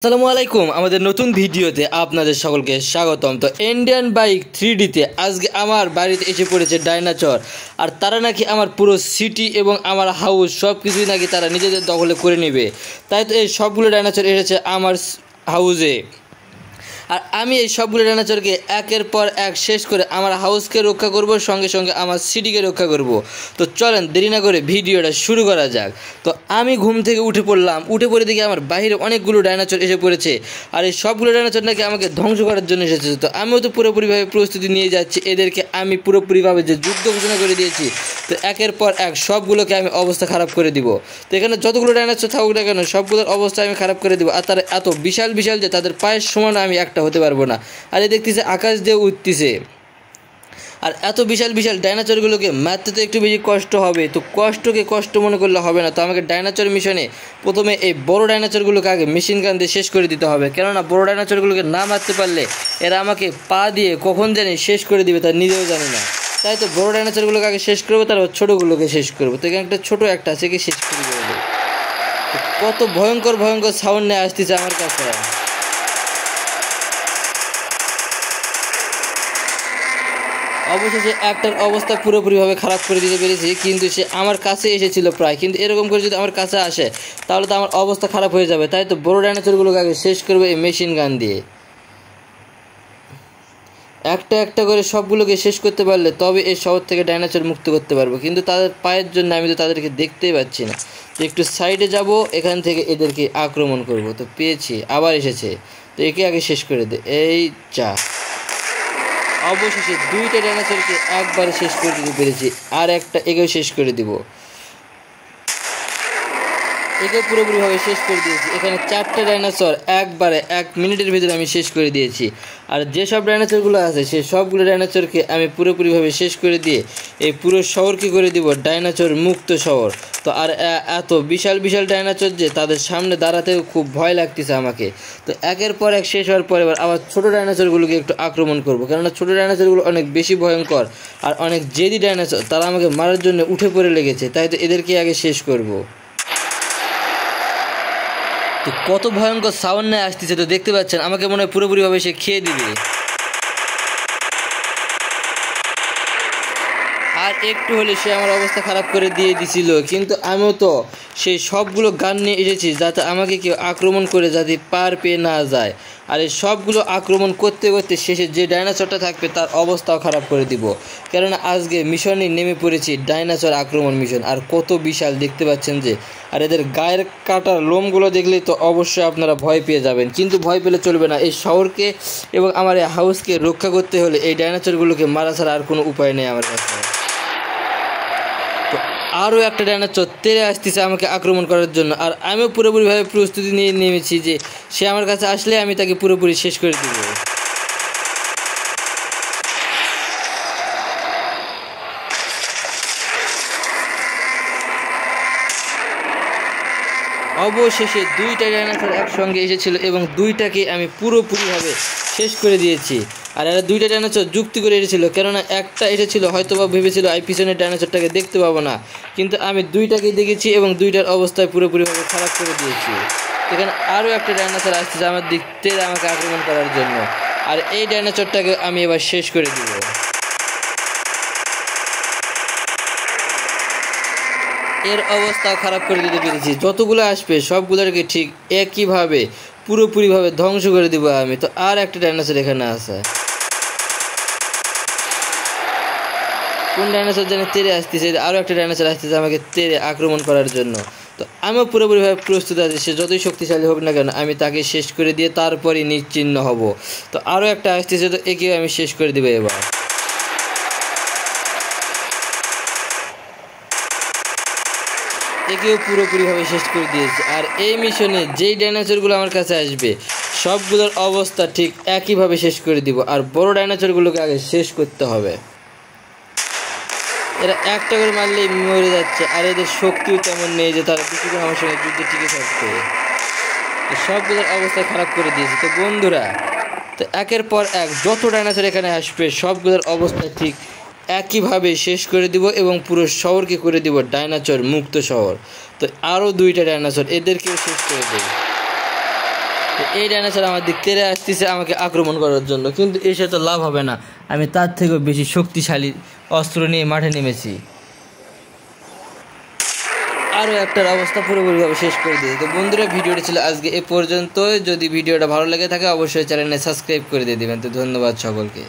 আসসালামু আলাইকুম আমাদের নতুন ভিডিওতে আপনাদের সকলকে স্বাগতম। তো ইন্ডিয়ান বাইক 3Dতে আজকে আমার বাড়িতে এসে পড়েছে ডাইনোসর। আর তারা নাকি আমার পুরো সিটি এবং আমার হাউস সব কিছুই নাকি তারা নিজেদের দখলে করে নেবে। তাই তো এই সবগুলো ডাইনোসর এসেছে আমার হাউসে। আর আমি এই সবগুলো ডাইনোসরকে একের পর এক শেষ করে আমার হাউসকে রক্ষা করব, সঙ্গে সঙ্গে আমার সিটিকে রক্ষা করব। তো চলেন দেরি না করে ভিডিওটা শুরু করা যাক। তো আমি ঘুম থেকে উঠে পড়ে দেখি আমার বাইরে অনেকগুলো ডাইনোসর এসে পড়েছে। আর এই সবগুলো ডাইনোসর নাকি আমাকে ধ্বংস করার জন্য এসেছে। তো আমিও তো পুরোপুরিভাবে প্রস্তুতি নিয়ে যাচ্ছি, এদেরকে আমি পুরোপুরিভাবে যে যুদ্ধ ঘোষণা করে দিয়েছি। তো একের পর এক সবগুলোকে আমি অবস্থা খারাপ করে দিব। তো এখানে যতগুলো ডাইনোসর থাকুক না কেন সবগুলোর অবস্থা আমি খারাপ করে দিব। আর তারা এত বিশাল বিশাল যে তাদের পায়ের সমান আমি একটা হতে পারবো না। আর এই দেখতেছে আকাশ দিয়ে উঠতেছে। আর এত বিশাল বিশাল ডাইনোসরগুলোকে মারতে তো একটু বেশি কষ্ট হবে। তো কষ্টকে কষ্ট মনে করলে হবে না। তো আমাকে ডাইনোসর মিশনে প্রথমে এই বড় ডাইনোসরগুলোকে আগে মেশিন গান দিয়ে শেষ করে দিতে হবে। কেননা বড় ডাইনোসরগুলোকে না মারতে পারলে এরা আমাকে পা দিয়ে কখন জানি শেষ করে দিবে তা নিজেও জানি না। তাই তো বড় ডাইনোসরগুলোকে আগে শেষ করবো, তারপর ছোটোগুলোকে শেষ করবো। তো এখানে একটা ছোটো একটা আছে, শেষ করে দেবো। কত ভয়ঙ্কর ভয়ঙ্কর সাউন্ড নিয়ে আসতেছে আমার কাছে। অবশেষে একটার অবস্থা পুরোপুরিভাবে খারাপ করে দিতে পেরেছি, কিন্তু সে আমার কাছে এসেছিল প্রায়। কিন্তু এরকম করে যদি আমার কাছে আসে তাহলে তো আমার অবস্থা খারাপ হয়ে যাবে। তাই তো বড় ডাইনোসরগুলোকে আগে শেষ করবে এই মেশিন গান দিয়ে। একটা একটা করে সবগুলোকে শেষ করতে পারলে তবে এই শহর থেকে ডাইনোসর মুক্ত করতে পারবো। কিন্তু তাদের পায়ের জন্য আমি তো তাদেরকে দেখতেই পাচ্ছি না। তো একটু সাইডে যাব, এখান থেকে এদেরকে আক্রমণ করব। তো পেয়েছি, আবার এসেছে। তো একে আগে শেষ করে দে। এই চা অবশেষে দুইটা ডাইনোসরকে একবারে শেষ করে দিতে পেরেছি। আর একটা একেও শেষ করে দিব। একে পুরোপুরিভাবে শেষ করে দিয়েছি। এখানে 4টা ডাইনোসর একবারে 1 মিনিটের ভিতরে আমি শেষ করে দিয়েছি। আর যেসব ডাইনোসরগুলো আছে সেই সবগুলো ডাইনোসরকে আমি পুরোপুরিভাবে শেষ করে দিয়ে এই পুরো শহরকে করে দিব ডাইনোসর মুক্ত শহর। তো আর এত বিশাল বিশাল ডাইনোসর যে তাদের সামনে দাঁড়াতেও খুব ভয় লাগতেছে আমাকে। তো একের পর এক শেষ হওয়ার পরে আবার ছোটো ডাইনোসরগুলোকে একটু আক্রমণ করবো। কেননা ছোটো ডাইনোসরগুলো অনেক বেশি ভয়ঙ্কর আর অনেক জেদি ডাইনোসর, তারা আমাকে মারার জন্য উঠে পড়ে লেগেছে। তাই তো এদেরকে আগে শেষ করব। তো কত ভয়ঙ্কর সাউন্ড নিয়ে আসতেছে, তো দেখতে পাচ্ছেন। আমাকে মনে হয় পুরোপুরিভাবে সে খেয়ে দিবে। আর একটু হলে সে আমার অবস্থা খারাপ করে দিয়ে দিছিল। কিন্তু আমিও তো সেই সবগুলো গান নিয়ে এসেছি যাতে আমাকে কেউ আক্রমণ করে যাতে পার পেয়ে না যায়। আর এই সবগুলো আক্রমণ করতে করতে শেষে যে ডাইনোসরটা থাকবে তার অবস্থাও খারাপ করে দিব। কেননা আজকে মিশনে নেমে পড়েছি ডাইনোসর আক্রমণ মিশন। আর কত বিশাল দেখতে পাচ্ছেন যে। আর এদের গায়ের কাটার লোমগুলো দেখলেই তো অবশ্যই আপনারা ভয় পেয়ে যাবেন। কিন্তু ভয় পেলে চলবে না। এই শহরকে এবং আমার এই হাউসকে রক্ষা করতে হলে এই ডাইনোসরগুলোকে মারা ছাড়া আর কোনো উপায় নেই আমার কাছে। তো আরও একটা ডাইনোসর তেড়ে আসতেছে আমাকে আক্রমণ করার জন্য। আর আমিও পুরোপুরিভাবে প্রস্তুতি নিয়ে নেমেছি যে সে আমার কাছে আসলে আমি তাকে পুরোপুরি শেষ করে দেব। অবশেষে দুইটা ডাইনোসর একসঙ্গে এসেছিল এবং দুইটাকে আমি পুরোপুরিভাবে শেষ করে দিয়েছি। আর এরা দুইটা ডাইনোসর যুক্তি করে এসেছিল, কেননা একটা এসেছিল হয়তো বা ভেবেছিল আমি পিছনের ডাইনোসরটাকে দেখতে পাবো না। কিন্তু আমি দুইটাকেই দেখেছি এবং দুইটার অবস্থায় পুরোপুরিভাবে খারাপ করে দিয়েছি। এখানে আরও একটা ডাইনোসর আসছে আমার দিক থেকে আমাকে আক্রমণ করার জন্য। আর এই ডাইনোসরটাকে আমি এবার শেষ করে দিব। এর অবস্থা খারাপ করে দিতে পেরেছি। যতগুলো আসবে সবগুলোকে ঠিক একইভাবে পুরোপুরিভাবে ধ্বংস করে দিব আমি। তো আর একটা ডাইনোসর এখানে আছে। কোন ডাইনোসর যেন তেড়ে আসতেছে। আরও একটা ডাইনোসর আসতেছে আমাকে তেড়ে আক্রমণ করার জন্য। তো আমিও পুরোপুরিভাবে প্রস্তুত আছি। সে যতই শক্তিশালী হোক না কেন আমি তাকে শেষ করে দিয়ে তারপরই নিশ্চিহ্ন হব। তো আরও একটা আসতেছে, তো একেও আমি শেষ করে দেবো এবার। একেও পুরোপুরিভাবে শেষ করে দিয়েছে। আর এই মিশনে যেই ডাইনোসরগুলো আমার কাছে আসবে সবগুলোর অবস্থা ঠিক একইভাবে শেষ করে দিব। আর বড় ডাইনোসরগুলোকে আগে শেষ করতে হবে। এরা একটা করে মারলেই মরে যাচ্ছে। আর এদের শক্তিও তেমন নেই যে তারা কিছুক্ষণ আমার সঙ্গে যুদ্ধে টিকে থাকবে। সবগুলোর অবস্থা খারাপ করে দিয়েছে। তো বন্ধুরা, তো একের পর এক যত ডাইনোসর এখানে আসবে সবগুলোর অবস্থা ঠিক একইভাবে শেষ করে দিব এবং পুরো শহরকে করে দিব ডাইনোসর মুক্ত শহর। তো আরও দুইটা ডাইনোসর, এদেরকেও শেষ করে দেব। এই ডাইনোসর আমার দিক তেড়ে আসতেছে আমাকে আক্রমণ করার জন্য, কিন্তু এসে তো লাভ হবে না, আমি তার থেকেও বেশি শক্তিশালী অস্ত্র নিয়ে মাঠে নেমেছি। আরও একটার অবস্থা পুরোপুরিভাবে শেষ করে দিই। তো বন্ধুরা, ভিডিওটি ছিল আজকে এ পর্যন্ত। যদি ভিডিওটা ভালো লেগে থাকে অবশ্যই চ্যানেলে সাবস্ক্রাইব করে দিয়ে দেবেন। তো ধন্যবাদ সকলকে।